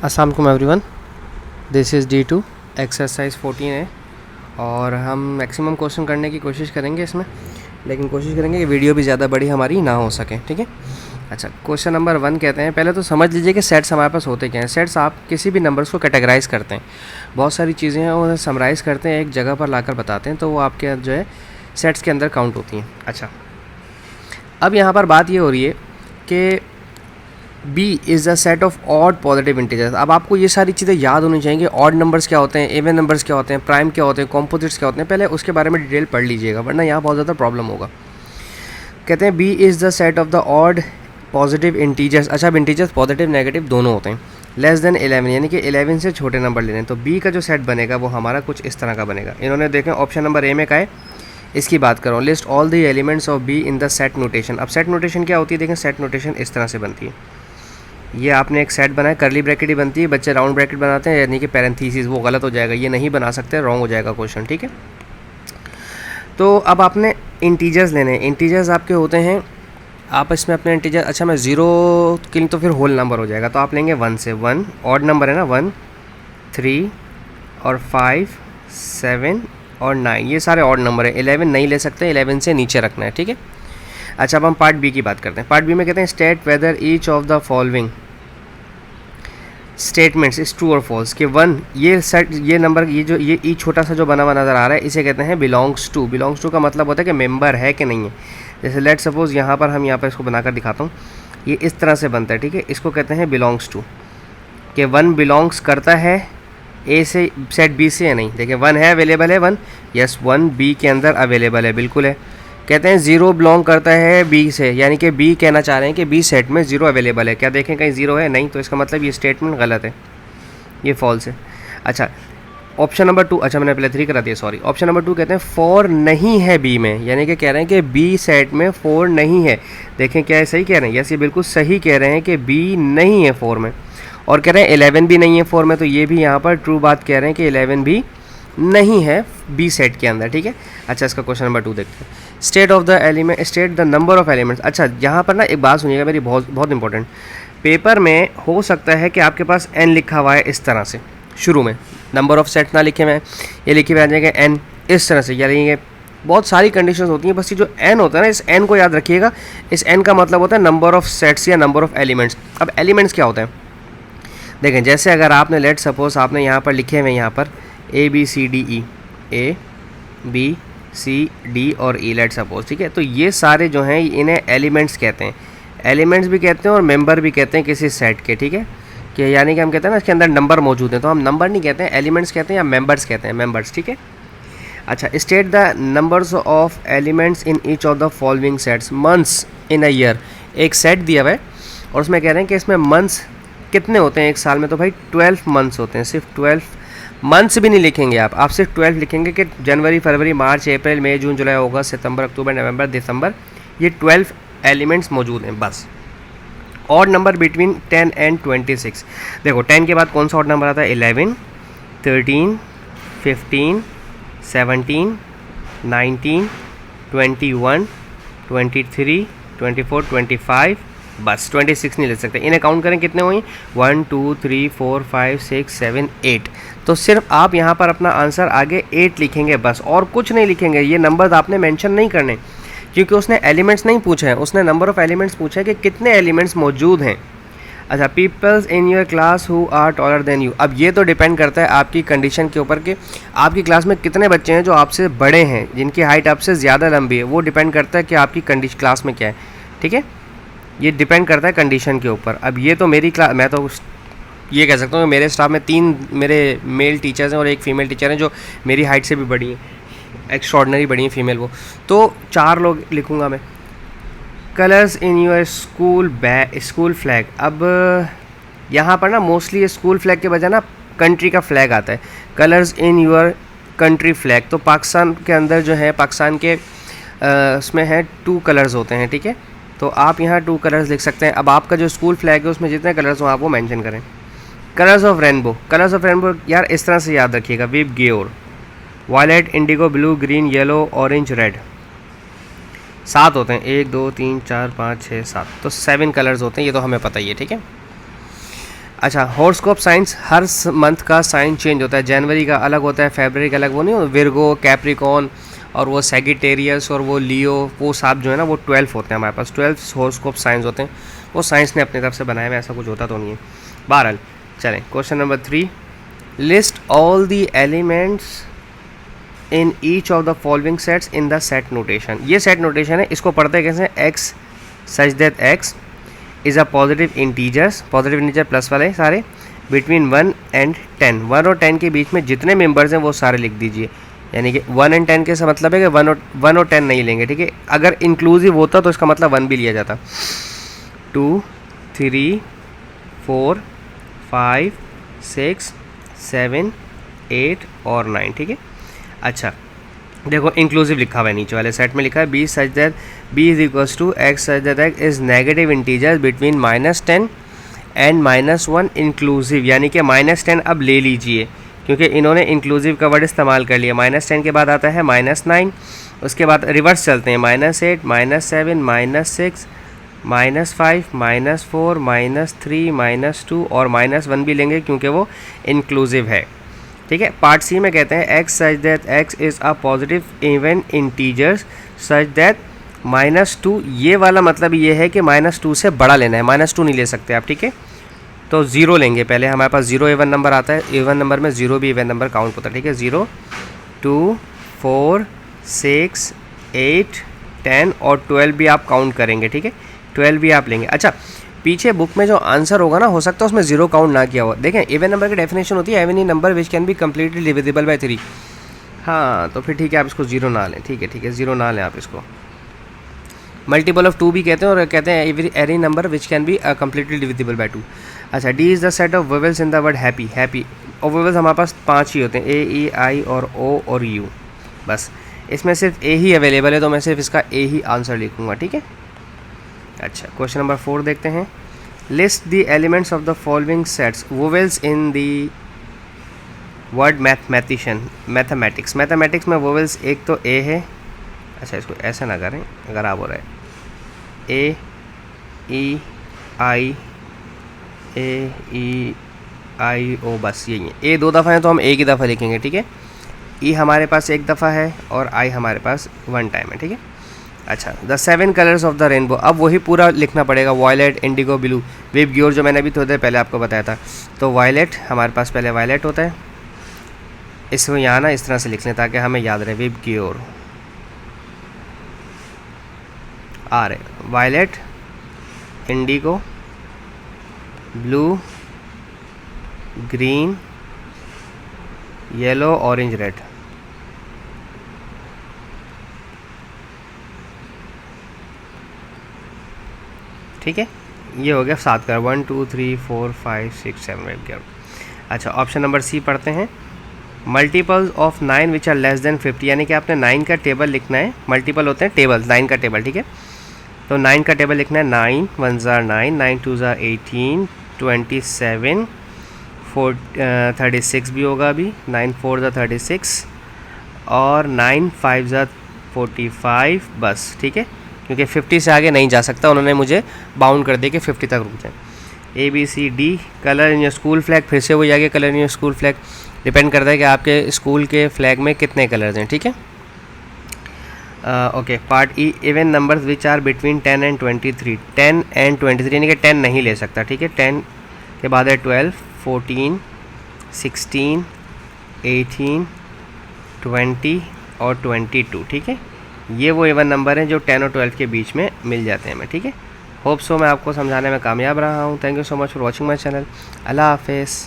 अस्सलाम वालेकुम everyone, this is D2 exercise 14 है और हम मैक्सिमम क्वेश्चन करने की कोशिश करेंगे इसमें, लेकिन कोशिश करेंगे कि वीडियो भी ज़्यादा बड़ी हमारी ना हो सके। ठीक है। अच्छा, क्वेश्चन नंबर 1 कहते हैं, पहले तो समझ लीजिए कि सेट्स हमारे पास होते क्या हैं। सेट्स आप किसी भी नंबर्स को कैटेगराइज करते हैं, बहुत सारी चीज़ें हैं उन्हें समराइज़ करते हैं, एक जगह पर लाकर बताते हैं, तो वो आपके जो है सेट्स के अंदर काउंट होती हैं। अच्छा, अब यहाँ पर बात ये हो रही है कि B is the set of odd positive integers. अब आपको ये सारी चीज़ें याद होनी चाहिए, ऑड नंबर्स क्या होते हैं, इवन नंबर्स क्या होते हैं, प्राइम क्या होते हैं, कॉम्पोजिट्स क्या होते हैं, पहले उसके बारे में डिटेल पढ़ लीजिएगा, वरना यहाँ बहुत ज़्यादा प्रॉब्लम होगा। कहते हैं B is the set of the odd positive integers. अच्छा, अब इंटीजर्स पॉजिटिव नेगेटिव दोनों होते हैं। लेस देन 11 यानी कि 11 से छोटे नंबर लेने हैं, तो B का जो सेट बनेगा वो हमारा कुछ इस तरह का बनेगा। इन्होंने देखें ऑप्शन नंबर ए में का है, इसकी बात करो, list all the elements of B in the set notation. अब सेट नोटेशन क्या होती है, देखें सेट नोटेशन इस तरह से बनती है। ये आपने एक सेट बनाया, करली ब्रैकेट ही बनती है, बच्चे राउंड ब्रैकेट बनाते हैं, यानी कि पैरेंथेसिस, वो गलत हो जाएगा, ये नहीं बना सकते, रॉन्ग हो जाएगा क्वेश्चन। ठीक है। तो अब आपने इंटीजर्स लेने हैं। इंटीजर्स आपके होते हैं, आप इसमें अपने इंटीजर, अच्छा मैं 0 के लिए तो फिर होल नंबर हो जाएगा, तो आप लेंगे 1 से। 1 ऑड नंबर है ना, 1 3 और 5 7 और 9, ये सारे ऑड नंबर है। 11 नहीं ले सकते, 11 से नीचे रखना है। ठीक है। अच्छा, अब हम पार्ट बी की बात करते हैं। पार्ट बी में कहते हैं state whether each of the following statements is true और फॉल्स। कि 1 ये सेट, ये नंबर, ये जो ये ई छोटा सा जो बना हुआ नज़र आ रहा है, इसे कहते हैं बिलोंग्स टू। बिलोंग्स टू का मतलब होता है कि मेंबर है कि नहीं है। जैसे लेट सपोज यहाँ पर हम यहाँ पर इसको बनाकर दिखाता हूँ, ये इस तरह से बनता है। ठीक है, इसको कहते हैं बिलोंग्स टू। कि 1 बिलोंग्स करता है ए से, सेट बी से या नहीं। देखिए 1 है, अवेलेबल है 1, यस 1 बी के अंदर अवेलेबल है, बिल्कुल है। कहते हैं 0 बिलोंग करता है बी से, यानी कि बी कहना चाह रहे हैं कि बी सेट में 0 अवेलेबल है। क्या देखें कहीं 0 है, नहीं, तो इसका मतलब ये स्टेटमेंट गलत है, ये फॉल्स है। अच्छा, ऑप्शन नंबर 2, अच्छा मैंने पहले 3 करा दिया, सॉरी। ऑप्शन नंबर 2 कहते हैं 4 नहीं है बी में, यानी कि कह रहे हैं कि बी सेट में 4 नहीं है। देखें क्या है, सही कह रहे हैं, यस ये बिल्कुल सही कह रहे हैं कि बी नहीं है 4 में। और कह रहे हैं 11 भी नहीं है 4 में, तो ये भी यहाँ पर ट्रू बात कह रहे हैं कि 11 भी नहीं है बी सेट के अंदर। ठीक है। अच्छा, इसका क्वेश्चन नंबर 2 देखते हैं। State of the element, state the number of elements. अच्छा, यहाँ पर ना एक बात सुनिएगा मेरी, बहुत बहुत इंपॉर्टेंट। पेपर में हो सकता है कि आपके पास n लिखा हुआ है इस तरह से, शुरू में नंबर ऑफ सेट ना लिखे हुए हैं, ये लिखे हुए आ जाएगा n इस तरह से, यानी ये बहुत सारी कंडीशंस होती हैं। बस ये जो n होता है ना, इस n को याद रखिएगा। इस n का मतलब होता है नंबर ऑफ सेट्स या नंबर ऑफ एलिमेंट्स। अब एलिमेंट्स क्या होता है, देखें जैसे अगर आपने लेट सपोज आपने यहाँ पर लिखे हुए यहाँ पर ABCDE, ABCD और E लेट सपोज, ठीक है, तो ये सारे जो हैं इन्हें एलिमेंट्स कहते हैं। एलिमेंट्स भी कहते हैं और मेंबर भी कहते हैं किसी सेट के। ठीक है, कि यानी कि हम कहते हैं ना इसके अंदर नंबर मौजूद हैं, तो हम नंबर नहीं कहते हैं, एलिमेंट्स कहते हैं या मेंबर्स कहते हैं, मेंबर्स। ठीक है। अच्छा, state the numbers of elements in each of the following sets. Months in a year, एक सेट दिया हुआ है और उसमें कह रहे हैं कि इसमें मंथ्स कितने होते हैं एक साल में, तो भाई 12 मंथ्स होते हैं। सिर्फ 12 मंथ्स भी नहीं लिखेंगे आप सिर्फ 12 लिखेंगे कि जनवरी फरवरी मार्च अप्रैल मई जून जुलाई अगस्त सितंबर अक्टूबर नवंबर दिसंबर, ये 12 एलिमेंट्स मौजूद हैं बस। Odd number between 10 and 26। देखो 10 के बाद कौन सा ऑड नंबर आता है, 11 13 15 17 19 21 23 24 25, बस 26 नहीं ले सकते। इन्हें काउंट करें कितने हुए, 1 2 3 4 5 6 7 8। तो सिर्फ आप यहाँ पर अपना आंसर आगे 8 लिखेंगे बस, और कुछ नहीं लिखेंगे। ये नंबर आपने मेंशन नहीं करने, क्योंकि उसने एलिमेंट्स नहीं पूछे हैं, उसने नंबर ऑफ़ एलिमेंट्स पूछा है कि कितने एलिमेंट्स मौजूद हैं। अच्छा, peoples in your class who are taller than you. अब ये तो डिपेंड करता है आपकी कंडीशन के ऊपर कि आपकी क्लास में कितने बच्चे हैं जो आपसे बड़े हैं, जिनकी हाइट आपसे ज़्यादा लंबी है। वो डिपेंड करता है कि आपकी कंडीशन क्लास में क्या है। ठीक है, ये डिपेंड करता है कंडीशन के ऊपर। अब ये तो मेरी क्लास, मैं तो ये कह सकता हूँ कि मेरे स्टाफ में 3 मेरे मेल टीचर्स हैं और एक फ़ीमेल टीचर हैं जो मेरी हाइट से भी बड़ी हैं, एक्स्ट्रॉर्डनरी बड़ी हैं फीमेल वो, तो 4 लोग लिखूँगा मैं। Colours in your school flag. अब यहाँ पर ना मोस्टली स्कूल फ्लैग के बजाय ना कंट्री का फ्लैग आता है। Colours in your country flag, तो पाकिस्तान के अंदर जो है, पाकिस्तान के उसमें है 2 कलर्स होते हैं। ठीक है, तो आप यहाँ 2 कलर्स लिख सकते हैं। अब आपका जो स्कूल फ्लैग है उसमें जितने कलर्स हो आप वो मेंशन करें। Colours of rainbow, colours of rainbow यार इस तरह से याद रखिएगा, विव ग्योर, violet indigo blue green yellow orange red, 7 होते हैं, 1 2 3 4 5 6 7, तो 7 कलर्स होते हैं, ये तो हमें पता ही है। ठीक है। अच्छा, हॉरोस्कोप साइंस, हर मंथ का साइन चेंज होता है, जनवरी का अलग होता है, फरवरी का अलग, वो नहीं, विर्गो, कैप्रिकॉन और वो सेगिटेरियस और वो लियो, वो सब जो है ना वो 12 होते हैं हमारे पास, 12 हॉरोस्कोप साइंस होते हैं, वो साइंस ने अपनी तरफ से बनाए हुए, ऐसा कुछ होता तो नहीं है। बहरहाल चलें, question number 3, list all the elements in each of the following sets in the set notation. ये सेट नोटेशन है, इसको पढ़ते हैं कैसे, x such that x is a positive integer plus वाले सारे, बिटवीन 1 and 10, 1 और 10 के बीच में जितने मेंबर्स हैं वो सारे लिख दीजिए। यानी कि 1 and 10 के से मतलब है कि 1 और 10 नहीं लेंगे, ठीक है। अगर इंक्लूसिव होता तो इसका मतलब 1 भी लिया जाता। 2, 3, 4, 5, 6, 7, 8 और 9, ठीक है। अच्छा देखो, इंक्लूसिव लिखा हुआ है, नीचे वाले सेट में लिखा है B such that B is equals to X such that X is negative integer between -10 and -1 inclusive, यानी कि -10 अब ले लीजिए क्योंकि इन्होंने इंक्लूसिव का वर्ड इस्तेमाल कर लिया। -10 के बाद आता है -9, उसके बाद रिवर्स चलते हैं, -8, -7, -6, -5, -4, -3, -2 और -1 भी लेंगे क्योंकि वो इंक्लूसिव है, ठीक है। पार्ट सी में कहते हैं x such that x is a positive even integers such that -2, ये वाला मतलब ये है कि -2 से बड़ा लेना है, -2 नहीं ले सकते आप, ठीक है। तो 0 लेंगे पहले, हमारे पास 0 इवन नंबर आता है, इवन नंबर में 0 भी इवन नंबर काउंट होता है, ठीक है। 0, 2, 4, 6, 8, 10 और 12 भी आप काउंट करेंगे, ठीक है, 12 भी आप लेंगे। अच्छा, पीछे बुक में जो आंसर होगा ना, हो सकता है उसमें 0 काउंट ना किया हो। देखें, इवन नंबर की डेफिनेशन होती है any number which can be completely divisible by 3। हाँ, तो फिर ठीक है, आप इसको 0 ना लें, ठीक है, 0 ना लें आप इसको। मल्टीपल ऑफ 2 भी कहते हैं और कहते हैं any number which can be completely divisible by 2। अच्छा, D is the set of vowels in the word happy. और वोवेल्स हमारे पास 5 ही होते हैं, ए, ई, आई और ओ और यू, बस इसमें सिर्फ ए ही अवेलेबल है, तो मैं सिर्फ इसका ए ही आंसर लिखूँगा, ठीक है। अच्छा, क्वेश्चन नंबर 4 देखते हैं, list the elements of the following sets vowels in the word mathematics. Mathematics में वोवेल्स एक तो ए है, अच्छा इसको ऐसा ना करें अगर आप हो रहा है, ए, ई, आई, ओ, बस यही है। ए 2 दफ़ा है तो हम एक ही दफ़ा लिखेंगे, ठीक है। ई हमारे पास एक दफ़ा है और आई हमारे पास 1 टाइम है, ठीक है। अच्छा, the 7 colours of the rainbow, अब वही पूरा लिखना पड़ेगा, वायलेट, इंडिगो, ब्लू, विप ग्योर, जो मैंने अभी थोड़ी देर पहले आपको बताया था। तो वायलेट हमारे पास पहले वायलेट होता है, इसको यहाँ ना इस तरह से लिख लें ताकि हमें याद रहे, विप ग्योर आ रहे, violet, indigo, blue, green, yellow, orange, red, ठीक है। ये हो गया 7 कलर, 1, 2, 3, 4, 5, 6, 7, 8। अच्छा, ऑप्शन नंबर सी पढ़ते हैं, multiples of 9 which are less than 50, यानी कि आपने 9 का टेबल लिखना है, मल्टीपल होते हैं टेबल, 9 का टेबल, ठीक है। तो 9 का टेबल लिखना है, 9 1 ज़ार 9, 9 2 ज़ार 18, 27, 36 भी होगा अभी, 9 4 ज़ार 36 और 9 5 ज़ार 45, बस ठीक है, क्योंकि 50 से आगे नहीं जा सकता, उन्होंने मुझे बाउंड कर दिया कि 50 तक रुक जाए। A B C D, colour in your school flag, फिर से वही आ गया, colour in your school flag, depend करता है कि आपके स्कूल के फ्लैग में कितने कलर्स हैं, ठीक है। Okay, part E, even numbers which are between 10 and 23, 10 and 23 यानी कि 10 नहीं ले सकता, ठीक है। 10 के बाद है 12, 14, 16, 18, 20 और 22, ठीक है। ये वो इवन नंबर हैं जो 10 और 12 के बीच में मिल जाते हैं हमें, ठीक है। होप सो मैं आपको समझाने में कामयाब रहा हूँ। Thank you so much for watching my channel. अल्लाह हाफिज़।